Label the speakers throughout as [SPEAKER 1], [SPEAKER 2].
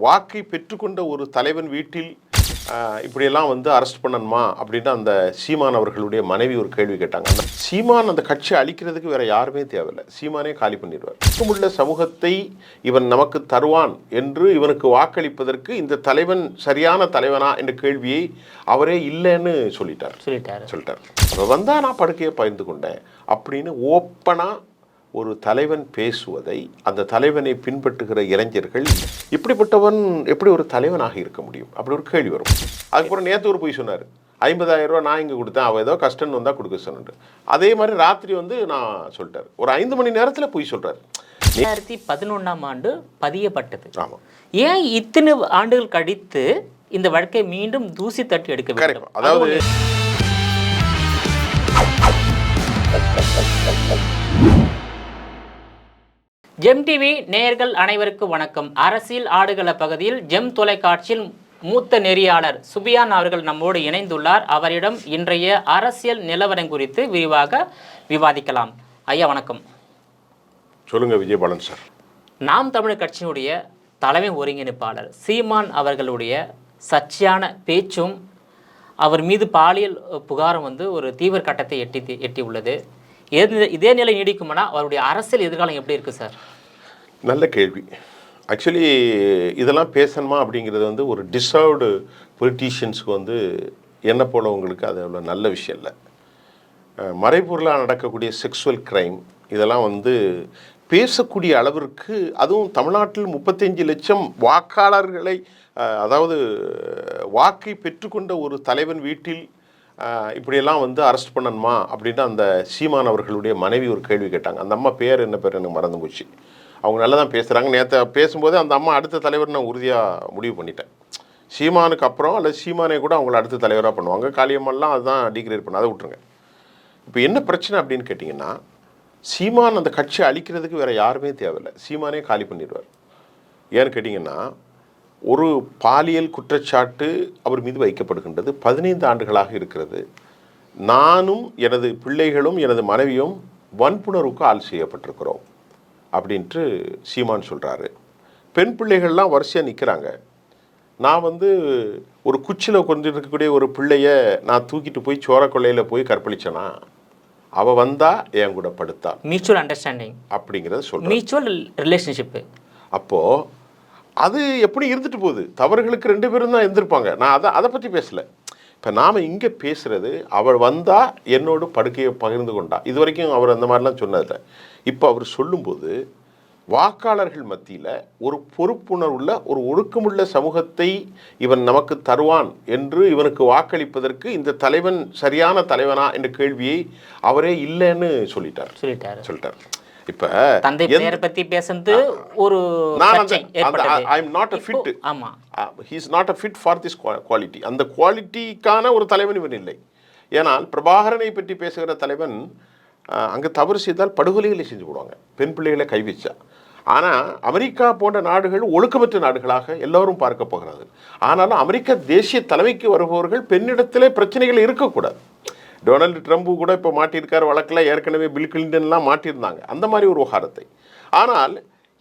[SPEAKER 1] வாக்கை பெற்றுக்கொண்ட ஒரு தலைவன் வீட்டில் இப்படியெல்லாம் வந்து அரெஸ்ட் பண்ணணுமா அப்படின்னு அந்த சீமான் அவர்களுடைய மனைவி ஒரு கேள்வி கேட்டாங்க. அந்த சீமான் அந்த கட்சி அழிக்கிறதுக்கு வேற யாருமே தேவையில்லை, சீமானே காலி பண்ணிடுவார். உள்ள சமூகத்தை இவன் நமக்கு தருவான் என்று இவனுக்கு வாக்களிப்பதற்கு இந்த தலைவன் சரியான தலைவனா என்ற கேள்வியை அவரே இல்லைன்னு சொல்லிட்டார். அவ வந்தா நான் படுக்கையை பகிர்ந்து கொண்டேன் அப்படின்னு ஓப்பனா ஒரு தலைவன் பேசுவதை அந்த தலைவனை பின்பற்றுகிற இளைஞர்கள் இப்படிப்பட்டவன் எப்படி ஒரு தலைவனாக இருக்க முடியும் அப்படி ஒரு கேள்வி வரும். அதுக்கப்புறம் நேற்று ஒரு போய் சொன்னார், 50,000 ரூபா நான் இங்கே கொடுத்தேன், அவள் ஏதோ கஷ்டம் வந்தால் கொடுக்க சொன்னார். அதே மாதிரி ராத்திரி வந்து நான் சொல்லிட்டார், ஒரு 5 மணி நேரத்தில் போய் சொல்கிறார்.
[SPEAKER 2] 2011ஆம் ஆண்டு பதியப்பட்டது.
[SPEAKER 1] ஆமாம்,
[SPEAKER 2] ஏன் இத்தனை ஆண்டுகள் கழித்து இந்த வழக்கை மீண்டும் தூசி தட்டி எடுக்க வேண்டும்?
[SPEAKER 1] அதாவது
[SPEAKER 2] ஜெம் டிவி நேயர்கள் அனைவருக்கும் வணக்கம். அரசியல் ஆடுகள பகுதியில் ஜெம் தொலைக்காட்சியில் மூத்த நெறியாளர் சுபியான் அவர்கள் நம்மோடு இணைந்துள்ளார். அவரிடம் இன்றைய அரசியல் நிலவரம் குறித்து விரிவாக விவாதிக்கலாம். ஐயா வணக்கம்.
[SPEAKER 1] சொல்லுங்க விஜயபாலன் சார்.
[SPEAKER 2] நாம் தமிழர் கட்சியினுடைய தலைமை ஒருங்கிணைப்பாளர் சீமான் அவர்களுடைய சர்ச்சையான பேச்சும் அவர் மீது பாலியல் புகாரும் வந்து ஒரு தீவிர கட்டத்தை எட்டி உள்ளது. இதே நிலை நீடிக்கும்னா அவருடைய அரசியல் எதிர்காலம் எப்படி இருக்குது சார்?
[SPEAKER 1] நல்ல கேள்வி. ஆக்சுவலி இதெல்லாம் பேசணுமா அப்படிங்கிறது வந்து ஒரு டிசர்வ்டு பொலிட்டீஷியன்ஸுக்கு வந்து என்ன போலவங்களுக்கு அது அவ்வளோ நல்ல விஷயம் இல்லை. மறைபொருளாக நடக்கக்கூடிய செக்ஸுவல் க்ரைம் இதெல்லாம் வந்து பேசக்கூடிய அளவிற்கு, அதுவும் தமிழ்நாட்டில் 35 லட்சம் வாக்காளர்களை அதாவது வாக்கை பெற்றுக்கொண்ட ஒரு தலைவன் வீட்டில் இப்படியெல்லாம் வந்து அரெஸ்ட் பண்ணணுமா அப்படின்னு அந்த சீமான் அவர்களுடைய மனைவி ஒரு கேள்வி கேட்டாங்க. அந்த அம்மா பேர் என்ன பேர் எனக்கு மறந்து போச்சு. அவங்க நல்லா தான் பேசுகிறாங்க. நேற்று பேசும்போது அந்த அம்மா அடுத்த தலைவர் நான் உறுதியாக முடிவு பண்ணிட்டேன். சீமானுக்கு அப்புறம் அல்லது சீமானே கூட அவங்கள அடுத்த தலைவராக பண்ணுவாங்க. காளியம்மெல்லாம் அதுதான் டிகிரேட் பண்ண, அதை விட்டுருங்க. இப்போ என்ன பிரச்சனை அப்படின்னு கேட்டிங்கன்னா, சீமான் அந்த கட்சி அழிக்கிறதுக்கு வேறு யாருமே தேவையில்லை, சீமானே காலி பண்ணிடுவார். ஏன்னு கேட்டிங்கன்னா, ஒரு பாலியல் குற்றச்சாட்டு அவர் மீது வைக்கப்படுகின்றது, 15 ஆண்டுகளாக இருக்கிறது. நானும் எனது பிள்ளைகளும் எனது மனைவியும் வன்புணர்வுக்கு ஆள் செய்யப்பட்டிருக்கிறோம் அப்படின்ட்டு சீமான் சொல்கிறாரு. பெண் பிள்ளைகள்லாம் வரிசையாக நிற்கிறாங்க. நான் வந்து ஒரு குச்சியில் கொண்டு இருக்கக்கூடிய ஒரு பிள்ளைய நான் தூக்கிட்டு போய் சோரக்கொள்ளையில் போய் கற்பழிச்சேனா, அவள் வந்தா என் கூட படுத்தா,
[SPEAKER 2] மியூச்சுவல் அண்டர்ஸ்டாண்டிங் அப்படிங்கிறத
[SPEAKER 1] சொல்கிறேன்,
[SPEAKER 2] மியூச்சுவல் ரிலேஷன்ஷிப்பு.
[SPEAKER 1] அப்போது அது எப்படி இருந்துட்டு போகுது, தவறுகளுக்கு 2 பேரும் தான் இருந்திருப்பாங்க. நான் அதை பற்றி பேசலை. இப்போ நாம் இங்கே பேசுகிறது, அவள் வந்தால் என்னோடு படுக்கையை பகிர்ந்து கொண்டா. இது வரைக்கும் அவர் அந்த மாதிரிலாம் சொன்னதில்லை. இப்போ அவர் சொல்லும்போது வாக்காளர்கள் மத்தியில் ஒரு பொறுப்புணர்வுள்ள ஒரு ஒழுக்கமுள்ள சமூகத்தை இவன் நமக்கு தருவான் என்று இவனுக்கு வாக்களிப்பதற்கு இந்த தலைவன் சரியான தலைவனா என்ற கேள்வியை அவரே இல்லைன்னு சொல்லிட்டார். இப்ப
[SPEAKER 2] தந்தை பெயரை பத்தி பேசுறது ஒரு
[SPEAKER 1] குவாலிட்டி, அந்த குவாலிட்டிக்கான ஒரு தலைவன் இவன் இல்லை. ஏனால் பிரபாகரனை பற்றி பேசுகிற தலைவன் அங்கே தவறு செய்தால் படுகொலைகளை செஞ்சு போடுவாங்க, பெண் பிள்ளைகளை கை வச்சா. ஆனால் அமெரிக்கா போன்ற நாடுகள் ஒழுக்கமற்ற நாடுகளாக எல்லோரும் பார்க்க போகிறது. ஆனாலும் அமெரிக்க தேசிய தலைமைக்கு வருபவர்கள் பெண்ணிடத்திலே பிரச்சனைகள் இருக்கக்கூடாது. டொனால்டு ட்ரம்ப் கூட இப்போ மாட்டியிருக்கார் வழக்கில், ஏற்கனவே பில் கிளின்டன்லாம் மாட்டியிருந்தாங்க அந்த மாதிரி ஒரு விவகாரத்தை. ஆனால்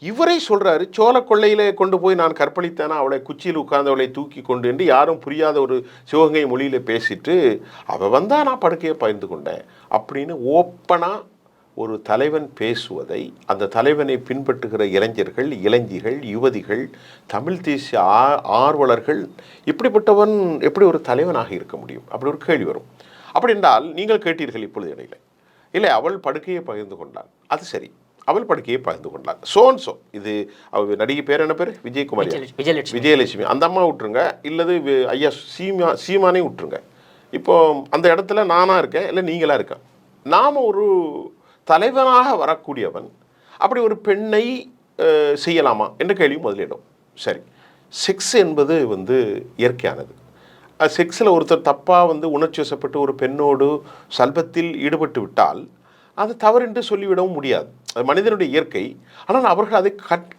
[SPEAKER 1] இவரை சொல்கிறாரு, சோழ கொள்ளையிலே கொண்டு போய் நான் கற்பழித்தேனா, அவளை குச்சியில் உட்கார்ந்தவளை தூக்கி கொண்டு என்று யாரும் புரியாத ஒரு சிவகங்கை மொழியில் பேசிட்டு அவள் வந்தால் நான் படுக்கையை பகிர்ந்து கொண்டேன் அப்படின்னு ஓப்பனாக ஒரு தலைவன் பேசுவதை அந்த தலைவனை பின்பற்றுகிற இளைஞர்கள், இளைஞிகள், யுவதிகள், தமிழ் தேசிய ஆர்வலர்கள் இப்படிப்பட்டவன் எப்படி ஒரு தலைவனாக இருக்க முடியும் அப்படி ஒரு கேள்வி வரும். அப்படி என்றால் நீங்கள் கேட்டீர்கள் இப்பொழுது இடையில, இல்லை அவள் படுக்கையை பகிர்ந்து கொண்டாள், அது சரி, அவள் படுக்கையை பகிர்ந்து கொண்டாள், சோன்சோ. இது அவள் நடிகை பேர் என்ன பேர்? விஜயலட்சுமி. அந்த அம்மா விட்டுருங்க, இல்லது ஐயா சீமானே விட்டுருங்க. இப்போ அந்த இடத்துல நானாக இருக்கேன், இல்லை நீங்களாக இருக்கேன். நாம் ஒரு தலைவனாக வரக்கூடியவன் அப்படி ஒரு பெண்ணை செய்யலாமா என்ற கேள்வி முதலிடும். சரி, செக்ஸ் என்பது வந்து இயற்கையானது. செக்ஸில் ஒருத்தர் தப்பாக வந்து உணர்ச்சி வசப்பட்டு ஒரு பெண்ணோடு சல்பத்தில் ஈடுபட்டு விட்டால் அது தவறென்று சொல்லிவிடவும் முடியாது, அது மனிதனுடைய இயற்கை. ஆனால் அவர்கள் அதை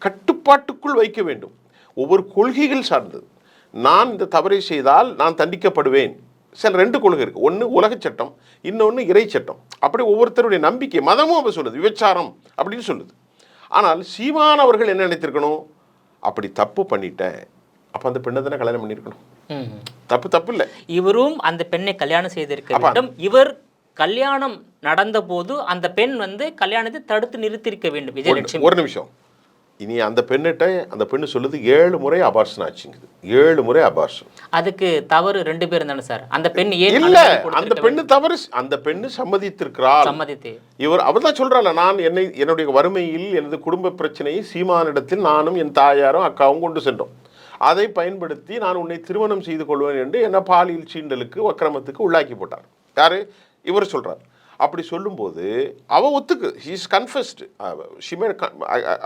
[SPEAKER 1] கட்டுப்பாட்டுக்குள் வைக்க வேண்டும். ஒவ்வொரு கொள்கைகள் சார்ந்தது. நான் இந்த தவறை செய்தால் நான் தண்டிக்கப்படுவேன். சில 2 கொள்கை இருக்குது, ஒன்று உலக சட்டம், இன்னொன்று இறை சட்டம். அப்படி ஒவ்வொருத்தருடைய நம்பிக்கை, மதமும் அப்போ சொல்லுது, விபச்சாரம் அப்படின்னு சொல்லுது. ஆனால் சீமான் அவர்கள் என்ன நினைத்திருக்கணும், அப்படி தப்பு பண்ணிட்டேன், அப்போ அந்த பெண்ணை தானே கல்யாணம் பண்ணியிருக்கணும்.
[SPEAKER 2] ம்.
[SPEAKER 1] தப்பு இல்லை.
[SPEAKER 2] இவரும் அந்த பெண்ணை கல்யாணம் செய்திருக்க வேண்டும். இவர் கல்யாணம் நடந்த போது அந்த பெண் வந்து கல்யாணத்தை தடுத்து நிறுத்தியிருக்க வேண்டும். விஜயலட்சுமி
[SPEAKER 1] ஒரு நிமிஷம், இனி அந்த பெண்ணு சொல்லுது 7 முறை அபார்ஷன் ஆச்சுங்குது. 7 முறை அபார்ஷன்.
[SPEAKER 2] அதுக்கு தவறு 2 பேரும் தானே சார்? அந்த பெண் ஏன்
[SPEAKER 1] இல்ல, அந்த பெண்ணு தவறு. அந்த பெண்ணு சம்மதித்திருக்கிறாள்.
[SPEAKER 2] சம்மதித்து
[SPEAKER 1] அவர் தான் சொல்றாள், நான் என்னுடைய வறுமையில் எனது குடும்ப பிரச்சனையை சீமானிடத்தில் நானும் என் தாயாரும் அக்காவும் கொண்டு சென்றோம். அதை பயன்படுத்தி நான் உன்னை திருமணம் செய்து கொள்வேன் என்று என்ன பாலியல் சீண்டலுக்கு வக்கிரமத்துக்கு உள்ளாக்கி போட்டார். யாரு? இவர் சொல்றார். அப்படி சொல்லும்போது அவ ஒத்துக்கு,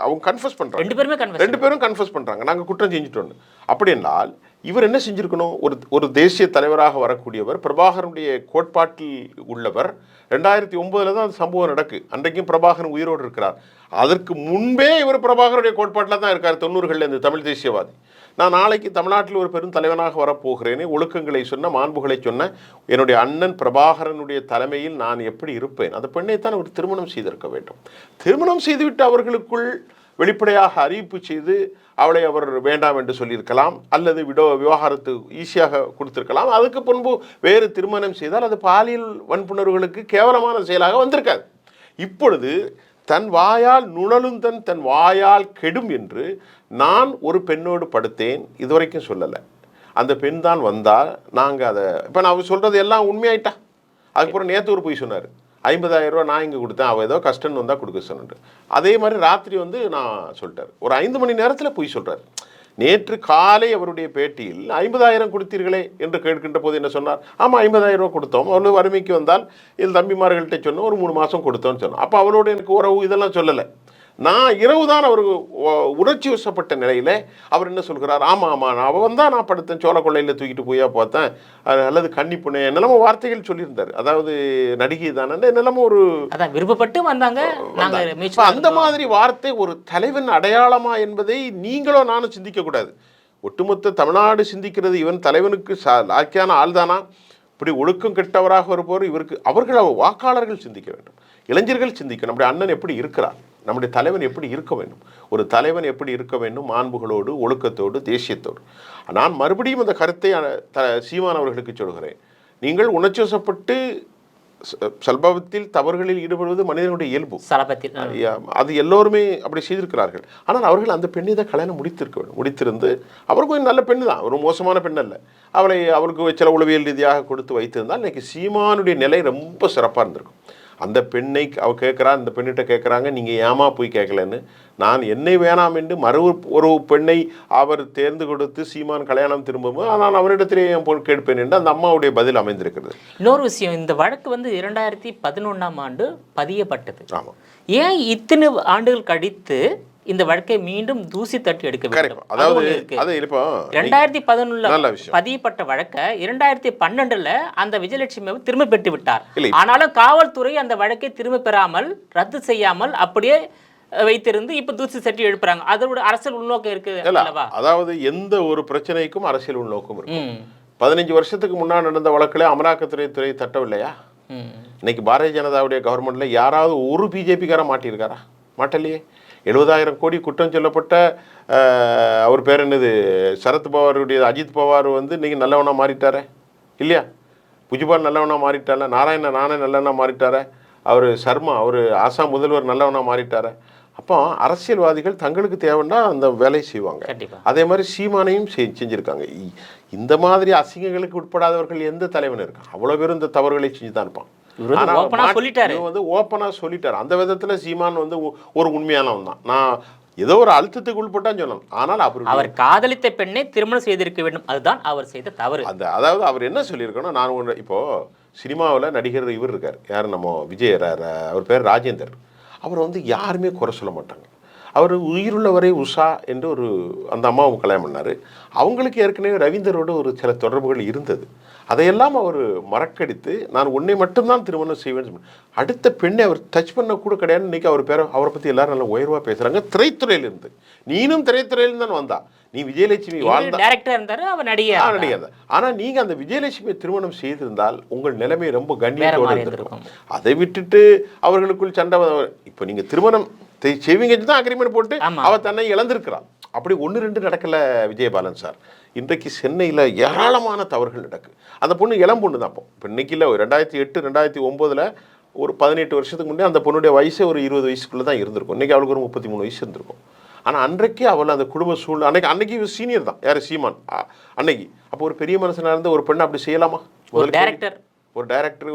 [SPEAKER 1] அவங்க கன்ஃபஸ் பண்றாங்க. 2 பேரும் கன்ஃபஸ் பண்றாங்க, நாங்க குற்றம் செஞ்சுட்டோம். அப்படி என்றால் இவர் என்ன செஞ்சிருக்கணும்? ஒரு தேசிய தலைவராக வரக்கூடியவர், பிரபாகரனுடைய கோட்பாட்டில் உள்ளவர். 2009 தான் அந்த சம்பவம் நடக்கு. அன்றைக்கும் பிரபாகரன் உயிரோடு இருக்கிறார். அதற்கு முன்பே இவர் பிரபாகரனுடைய கோட்பாட்டில் தான் இருக்கார். 90களில் இந்த தமிழ் தேசியவாதி. நான் நாளைக்கு தமிழ்நாட்டில் ஒரு பெரும் தலைவனாக வரப்போகிறேனே, ஒழுக்கங்களை சொன்ன, மாண்புகளை சொன்ன என்னுடைய அண்ணன் பிரபாகரனுடைய தலைமையில் நான் எப்படி இருப்பேன்? அந்த பெண்ணைத்தான் அவர் திருமணம் செய்திருக்க வேண்டும். திருமணம் செய்துவிட்டு அவர்களுக்குள் வெளிப்படையாக அறிவிப்பு செய்து அவளை அவர் வேண்டாம் என்று சொல்லியிருக்கலாம், அல்லது விவாகரத்து ஈஸியாக கொடுத்திருக்கலாம். அதுக்கு முன்பு வேறு திருமணம் செய்தால் அது பாலியல் வன்புணர்வுகளுக்கு கேவலமான செயலாக வந்திருக்காது. இப்பொழுது தன் வாயால் நுணலுந்தன் தன் வாயால் கெடும் என்று நான் ஒரு பெண்ணோடு படுத்தேன், இதுவரைக்கும் சொல்லலை. அந்த பெண் தான் வந்தால் நாங்கள் அதை இப்போ நான் சொல்கிறது எல்லாம் உண்மையாயிட்டா. அதுக்கப்புறம் நேற்று ஒரு போய் சொன்னார், 50,000 ரூபா நான் இங்கே கொடுத்தேன், அவள் ஏதோ கஷ்டம்னு வந்தால் கொடுக்க சொன்னார். அதே மாதிரி ராத்திரி வந்து நான் சொல்லிட்டார், ஒரு 5 மணி நேரத்தில் போய் சொல்கிறார். நேற்று காலை அவருடைய பேட்டியில் 50,000 கொடுத்தீர்களே என்று கேட்கின்ற போது என்ன சொன்னார்? ஆமாம், 50,000 ரூபா கொடுத்தோம். அவள் வறுமைக்கு வந்தால் இது தம்பிமார்கள்ட்ட சொன்னோம், ஒரு 3 மாதம் கொடுத்தோன்னு சொன்னோம். அப்போ அவளோட எனக்கு உறவு இதெல்லாம் சொல்லலை. நான் இரவு தான் அவர் உணர்ச்சி வசப்பட்ட நிலையில் அவர் என்ன சொல்கிறார்? ஆமாம் அவன் வந்தால் நான் படுத்தேன், சோழ கொள்ளையில் தூக்கிட்டு போயா பார்த்தேன், அல்லது கன்னிப்புண்ணே என்னெல்லாமோ வார்த்தைகள் சொல்லியிருந்தார். அதாவது நடிகை தானே என்னெல்லாமோ ஒரு
[SPEAKER 2] விருப்பப்பட்டு வந்தாங்க.
[SPEAKER 1] அந்த மாதிரி வார்த்தை ஒரு தலைவன் அடையாளமா என்பதை நீங்களோ நானும் சிந்திக்கக்கூடாது. ஒட்டுமொத்த தமிழ்நாடு சிந்திக்கிறது, இவன் தலைவனுக்கு லாக்கியான ஆள் தானா, இப்படி ஒழுக்கம் கெட்டவராக வரும்போது அவர்கள் வாக்காளர்கள் சிந்திக்க வேண்டும், இளைஞர்கள் சிந்திக்கணும். நம்முடைய அண்ணன் எப்படி இருக்கிறார், நம்முடைய தலைவன் எப்படி இருக்க வேண்டும், ஒரு தலைவன் எப்படி இருக்க வேண்டும், மாண்புகளோடு, ஒழுக்கத்தோடு, தேசியத்தோடு. நான் மறுபடியும் அந்த கருத்தை சீமான் அவர்களுக்கு சொல்கிறேன். நீங்கள் உணர்ச்சிவசப்பட்டு சல்பத்தில் தவறுகளில் ஈடுபடுவது மனிதனுடைய இயல்பு. அது எல்லோருமே அப்படி செய்திருக்கிறார்கள். ஆனால் அவர்கள் அந்த பெண்ணை தான் கல்யாணம் முடித்திருக்க வேண்டும். முடித்திருந்து அவர் கொஞ்சம் நல்ல பெண்ணு தான், ஒரு மோசமான பெண் அல்ல. அவருக்கு சில உளவியல் ரீதியாக கொடுத்து வைத்திருந்தால் இன்னைக்கு சீமானுடைய நிலை ரொம்ப சிறப்பாக இருந்திருக்கும். அந்த பெண்ணை அவ கேட்குறா, இந்த பெண்ணிட்ட கேட்குறாங்க, நீங்கள் ஏமா போய் கேட்கலன்னு. நான் என்னை வேணாம் என்று ஒரு பெண்ணை அவர் தேர்ந்து கொடுத்து சீமான் கல்யாணம் திரும்பவும் நான் அவரிடத்திலே என் பொண்ணு கேட்பேன் என்று அந்த அம்மாவுடைய பதில் அமைந்திருக்கிறது.
[SPEAKER 2] இன்னொரு விஷயம், இந்த வழக்கு வந்து 2011ஆம் ஆண்டு பதியப்பட்டது.
[SPEAKER 1] ஆமாம்.
[SPEAKER 2] ஏன் இத்தனை ஆண்டுகள் கழித்து இந்த வழக்கை மீண்டும் தூசி தட்டி எடுக்க வேண்டும்?
[SPEAKER 1] அதாவது
[SPEAKER 2] 2011 பதியப்பட்ட வழக்க 2012 அந்த விஜயலட்சுமி திரும்ப பெற்று விட்டார். ஆனாலும் காவல்துறை அந்த வழக்கை திரும்ப பெறாமல், ரத்து செய்யாமல் அப்படியே வைத்திருந்து இப்ப தூசி தட்டி எழுப்புறாங்க. அதோட அரசியல் உள்நோக்கம் இருக்கு அல்லவா?
[SPEAKER 1] அதாவது எந்த ஒரு பிரச்சனைக்கும் அரசியல் உள்நோக்கம் இருக்கு. 15 வருஷத்துக்கு முன்னாடி நடந்த வழக்குல அமலாக்கத்துறை தட்டவில்லையா? இன்னைக்கு பாரதிய ஜனதாவுடைய கவர்மெண்ட்ல யாராவது ஒரு பிஜேபிக்கார மாட்டியிருக்காரா? மாட்டலையே. 70,000 கோடி குற்றம் சொல்லப்பட்ட அவர் பேர் என்னது, சரத் பவாருடைய அஜித் பவார் வந்து இன்னைக்கு நல்லவனா மாறிட்டார இல்லையா? புஜ்பால் நல்லவனா மாறிட்டார, நானே நல்லவனா மாறிட்டார, அவர் சர்மா அவர் ஆசாம் முதல்வர் நல்லவனா மாறிட்டார. அப்போ அரசியல்வாதிகள் தங்களுக்கு தேவைன்னா அந்த வேலையை செய்வாங்க. அதே மாதிரி சீமானையும் செஞ்சுருக்காங்க. இந்த மாதிரி அசிங்கங்களுக்கு உட்படாதவர்கள் எந்த தலைவன் இருக்கான்? அவ்வளோ பேரும் இந்த தவறுகளை செஞ்சு தான் இருப்பான். ஓப்பனா சொல்லிட்டாரு. அந்த விதத்துல சீமான் வந்து ஒரு உண்மையானவன் தான். நான் ஏதோ ஒரு அழுத்தத்துக்கு உட்பட்டான்னு சொன்னான். ஆனால்
[SPEAKER 2] அவர் காதலித்த பெண்ணை திருமணம் செய்திருக்க வேண்டும், அதுதான் அவர் செய்த தவறு.
[SPEAKER 1] அதாவது அவர் என்ன சொல்லியிருக்கணும், நான் இப்போ சினிமாவில் நடிகர் இவர் இருக்கார், யார் நம்ம விஜய், அவர் பேர் ராஜேந்தர். அவர் வந்து யாருமே குறை சொல்ல மாட்டாங்க. அவர் உயிருள்ளவரை உஷா என்று அந்த அம்மாவை கல்யாணம் பண்ணார். அவங்களுக்கு ஏற்கனவே ரவீந்தரோட ஒரு சில தொடர்புகள் இருந்தது. அதையெல்லாம் அவர் மறக்கடித்து நான் உன்னை மட்டும்தான் திருமணம் செய்வேன்னு அடுத்த பெண்ணை அவர் டச் பண்ண கூட கிடையாது. இன்னைக்கு அவரை பற்றி எல்லாரும் நல்லா உயர்வாக பேசுகிறாங்க. திரைத்துறையிலிருந்து நீனும் திரைத்துறையிலிருந்து தான் வந்தா. நீ விஜயலட்சுமி நடிகர். ஆனால் நீங்கள் அந்த விஜயலட்சுமியை திருமணம் செய்திருந்தால் உங்கள் நிலைமை ரொம்ப கண்ணியத்தோடு இருந்திருக்கும். அதை விட்டுட்டு அவர்களுக்குள் சண்டை. இப்போ நீங்கள் திருமணம் செய்வீங்க தான் அக்ரிமெண்ட் போட்டு அவ தன்னை இழந்திருக்கிறாள். அப்படி 1-2 நடக்கல விஜயபாலன் சார். இன்றைக்கு சென்னையில் ஏராளமான தவறுகள் நடக்கு. அந்த பொண்ணு இளம் பொண்ணு தான். இப்போ இன்னைக்கு இல்லை, 2008 2009 ஒரு 18 வருஷத்துக்கு முன்னே அந்த பொண்ணுடைய வயசே ஒரு 20 வயசுக்குள்ளே தான் இருந்திருக்கும். இன்றைக்கி அவளுக்கு ஒரு 33 வயசு இருந்திருக்கும். ஆனால் அன்றைக்கே அவள் அந்த குடும்ப சூழ்நிலை அன்னைக்கு சீனியர் தான் யார், சீமான் அன்னைக்கு. அப்போ ஒரு பெரிய மனுஷனாக இருந்த ஒரு பெண்ணை அப்படி செய்யலாமா? ஒரு டைரக்டர்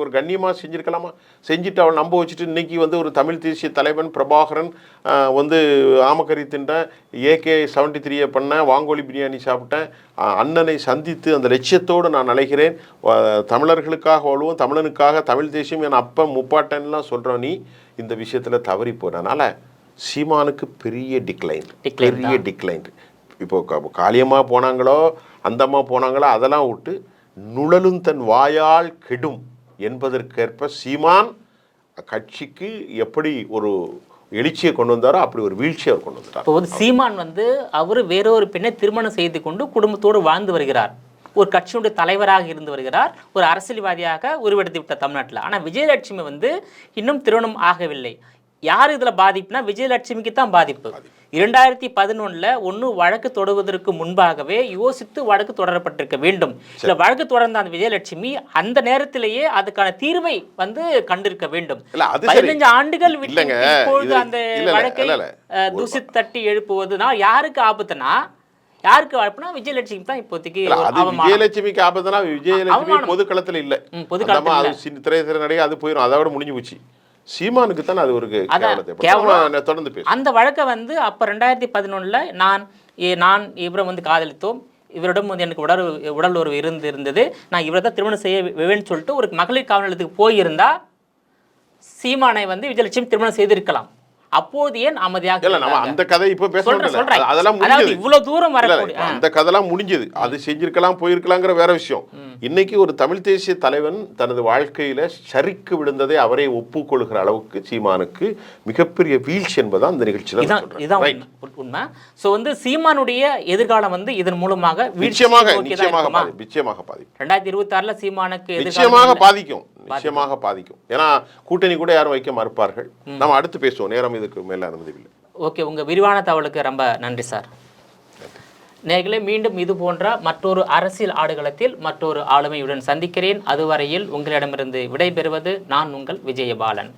[SPEAKER 1] ஒரு கண்ணியமாக செஞ்சுருக்கலாமா? செஞ்சுட்டு அவள் நம்ப வச்சுட்டு இன்றைக்கி வந்து ஒரு தமிழ் தேசிய தலைவன் பிரபாகரன் வந்து ஆமக்கறி தின்றேன், AK-73 பண்ணேன், வாங்கோலி பிரியாணி சாப்பிட்டேன், அண்ணனை சந்தித்து அந்த லட்சியத்தோடு நான் அலைகிறேன், தமிழர்களுக்காக வாழ்வோம், தமிழனுக்காக தமிழ் தேசியம் என் அப்பன் முப்பாட்டன்லாம் சொல்கிறோம். நீ இந்த விஷயத்தில் தவறி போனனால சீமானுக்கு பெரிய டிக்ளைன். இப்போ காளியம்மா போனாங்களோ அந்தம்மா போனாங்களோ அதெல்லாம் விட்டு நுழலும் தன் வாயால் கெடும் என்பதற்கேற்ப சீமான் கட்சிக்கு எப்படி ஒரு எழுச்சியை கொண்டு வந்தாரோ அப்படி ஒரு வீழ்ச்சியை அவர் கொண்டு வந்தார்.
[SPEAKER 2] இப்போ சீமான் வந்து அவர் வேறொரு பெண்ணை திருமணம் செய்து கொண்டு குடும்பத்தோடு வாழ்ந்து வருகிறார், ஒரு கட்சியுடைய தலைவராக இருந்து வருகிறார், ஒரு அரசியல்வாதியாக உருவெடுத்து விட்ட தமிழ்நாட்டில். ஆனால் விஜயலட்சுமி வந்து இன்னும் திருமணம் ஆகவில்லை. யார் இதில் பாதிப்புனா விஜயலட்சுமிக்கு தான் பாதிப்பு. 2011 வழக்கு தொடர்வதற்கு முன்பாகவே யோசித்து வழக்கு தொடரப்பட்டிருக்க வேண்டும். இல்லை வழக்கு தொடர்ந்த அந்த விஜயலட்சுமி அந்த நேரத்திலேயே அதுக்கான தீர்வை வந்து கண்டிருக்க வேண்டும். 15 ஆண்டுகள் இப்பொழுது அந்த வழக்கை தூசி தட்டி எழுப்புவதுனா யாருக்கு ஆபத்துனா, யாருக்கு ஆபத்துனா விஜயலட்சுமி தான் இப்போதைக்கு.
[SPEAKER 1] விஜயலட்சுமிக்கு ஆபத்துனா விஜயலட்சுமி பொதுக்களத்தில் இல்லை, பொதுக்களத்தில் திரைத்திரை நடிகை அது போயிடும், அதோட முடிஞ்சு போச்சு. சீமானுக்கு தான் அது ஒரு தொடர்ந்து பேசும்.
[SPEAKER 2] அந்த வழக்கை வந்து அப்போ 2011 நான் இவரை வந்து காதலித்தோம், இவரிடம் வந்து எனக்கு உடல் உறவு இருந்தது, நான் இவரை தான் திருமணம் செய்ய வேணும்னு சொல்லிட்டு ஒரு மகளிர் காவல் நிலையத்துக்கு போயிருந்தா சீமானை வந்து விஜயலட்சுமி திருமணம் செய்திருக்கலாம். அப்போது ஏன் அமைதியாக
[SPEAKER 1] அந்த கதை இப்ப பேசுறோம், அதெல்லாம்
[SPEAKER 2] இவ்வளவு தூரம் வரக்கூடிய
[SPEAKER 1] அந்த கதைலாம் முடிஞ்சது. அது செஞ்சிருக்கலாம் போயிருக்கலாங்கிற வேற விஷயம். இன்னைக்கு ஒரு தமிழ் தேசிய தலைவன் தனது வாழ்க்கையில சரிக்கு விழுந்ததை அவரை ஒப்புக்கொள்கிற அளவுக்கு சீமானுக்கு மிகப்பெரிய வீழ்ச்சி என்பதான் இந்த நிகழ்ச்சியில
[SPEAKER 2] உண்மை. சோ வந்து சீமானுடைய எதிர்காலம் வந்து இதன் மூலமாக
[SPEAKER 1] நிச்சயமாக பாதிக்கும்.
[SPEAKER 2] 2026 சீமானுக்கு
[SPEAKER 1] நிச்சயமாக பாதிக்கும். ஏன்னா கூட்டணி கூட யாரும் வைக்க மறுப்பார்கள். நம்ம அடுத்து பேசுவோம், நேரம் இதுக்கு மேல அனுமதியில்லை.
[SPEAKER 2] ஓகே, உங்க விரிவான தகவலுக்கு ரொம்ப நன்றி சார். நேயர்களே, மீண்டும் இது போன்ற மற்றொரு அரசியல் ஆடுகளத்தில் மற்றொரு ஆளுமையுடன் சந்திக்கிறேன். அதுவரையில் உங்களிடமிருந்து விடைபெறுவது நான் உங்கள் விஜயபாலன்.